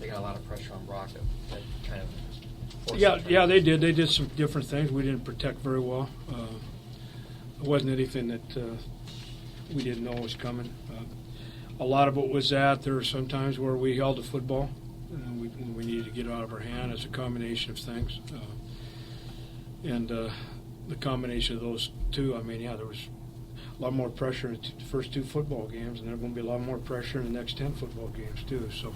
they got a lot of pressure on Brock that kind of forced Yeah, they did. They did some different things. We didn't protect very well. It wasn't anything that we didn't know was coming. A lot of it was that there were some times where we held the football and we needed to get it out of our hand. It's a combination of things. And the combination of those two, I mean, yeah, there was a lot more pressure in the first 2 football games, and there's going to be a lot more pressure in the next 10 football games too. So,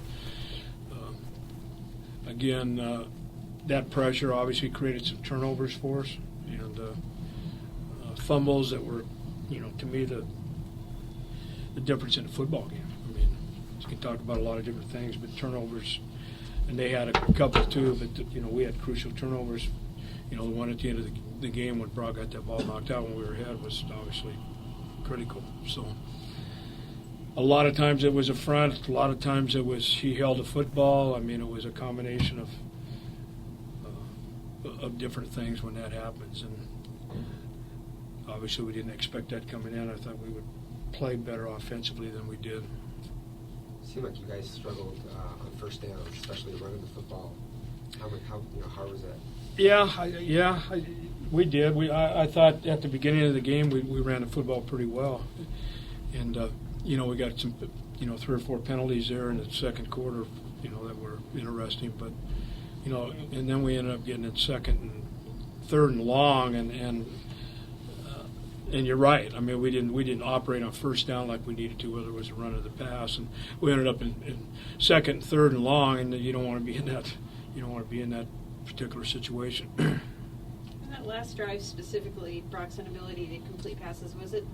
again, that pressure obviously created some turnovers for us, and fumbles that were, to me, the difference in a football game. I mean, you can talk about a lot of different things, but turnovers, and they had a couple too, but we had crucial turnovers. The one at the end of the game when Brock got that ball knocked out when we were ahead was obviously critical. So a lot of times it was a front, a lot of times it was he held the football. I mean, it was a combination of different things when that happens, and obviously we didn't expect that coming in. I thought we would play better offensively than we did. It seemed like you guys struggled on first down, especially running the football. How hard was that? We did. I thought at the beginning of the game we ran the football pretty well, and we got some 3 or 4 penalties there in the second quarter, that were interesting. But and then we ended up getting it second and third and long, and you're right. I mean, we didn't operate on first down like we needed to, whether it was a run or the pass, and we ended up in second and third and long, and you don't want to be in that. You don't want to be in that particular situation. In that last drive specifically, Brock's inability to complete passes, was it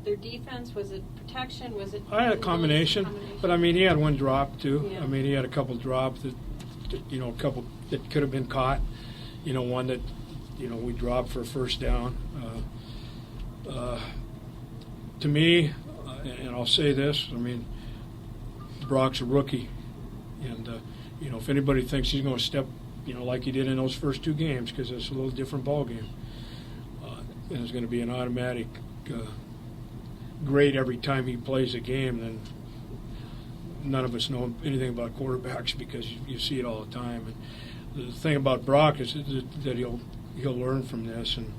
their defense? Was it protection? Was it? I had a combination, but I mean, he had one drop too. Yeah. I mean, he had a couple drops that, a couple that could have been caught. One that, we dropped for a first down. To me, and I'll say this, I mean, Brock's a rookie, and if anybody thinks he's going to step, like he did in those first 2 games, because it's a little different ball game, and it's going to be an automatic grade every time he plays a game, then none of us know anything about quarterbacks because you see it all the time. And the thing about Brock is that he'll learn from this, and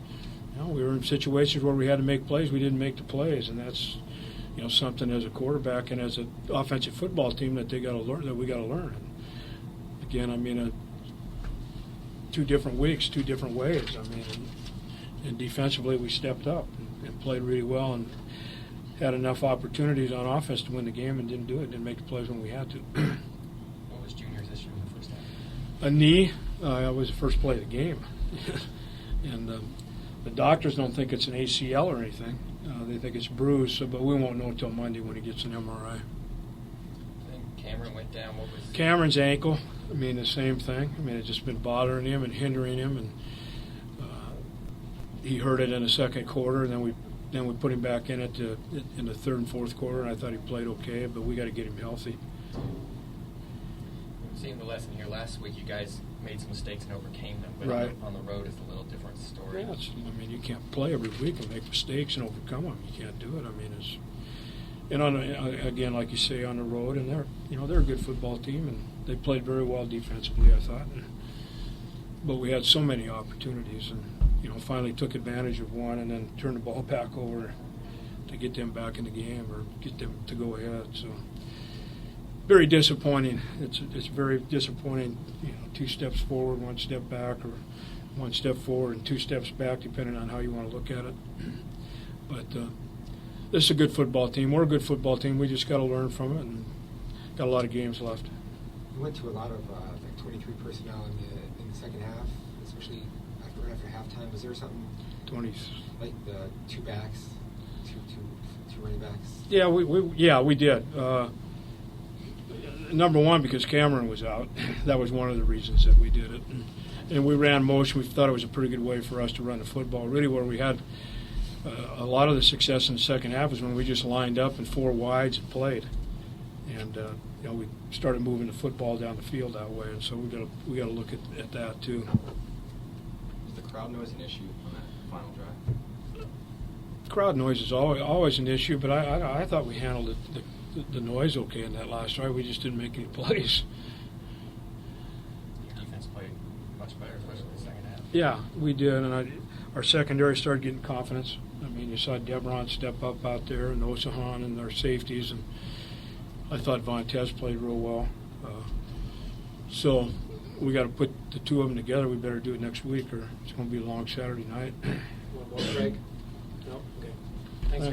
we were in situations where we had to make plays, we didn't make the plays, and that's something as a quarterback and as an offensive football team that they got to learn, that we got to learn. And again, I mean, 2 different weeks, 2 different ways. I mean, and defensively we stepped up and played really well and had enough opportunities on offense to win the game and didn't do it, didn't make the plays when we had to. What was Junior's issue in the first half? A knee. That was the first play of the game. And the doctors don't think it's an ACL or anything. They think it's bruised, but we won't know until Monday when he gets an MRI. I think Cameron went down. What was Cameron's ankle? I mean, the same thing. I mean, it's just been bothering him and hindering him, and he hurt it in the second quarter. And then we put him back in it in the third and fourth quarter, and I thought he played okay, but we got to get him healthy. Seeing the lesson here last week, you guys made some mistakes and overcame them, but right. on the road is a little different story. Yeah, I mean, you can't play every week and make mistakes and overcome them. You can't do it. I mean, again, like you say, on the road, and they're a good football team, and they played very well defensively, I thought. But we had so many opportunities, and finally took advantage of one, and then turned the ball back over to get them back in the game or get them to go ahead. So very disappointing. It's very disappointing. 2 steps forward, 1 step back, or 1 step forward and 2 steps back, depending on how you want to look at it. But this is a good football team. We're a good football team. We just got to learn from it, and got a lot of games left. You went to a lot of 23 personnel in the second half, especially after halftime. Was there something 20s. like the 2 backs, two running backs? Yeah, we did. Number one, because Cameron was out. That was one of the reasons that we did it. And we ran motion. We thought it was a pretty good way for us to run the football. Really, where we had a lot of the success in the second half was when we just lined up in 4 wides and played. And we started moving the football down the field that way. And so we got to look at that too. Was the crowd noise an issue on that final drive? Crowd noise is always an issue, but I thought we handled the noise okay in that last drive. We just didn't make any plays. Defense played much better, especially in the second half. Yeah, we did, and our secondary started getting confidence. I mean, you saw Debron step up out there, and Osahan and their safeties, and I thought Vontez played real well. So we got to put the two of them together. We better do it next week, or it's going to be a long Saturday night. Want more, Greg? No? Okay. Thanks. Thanks.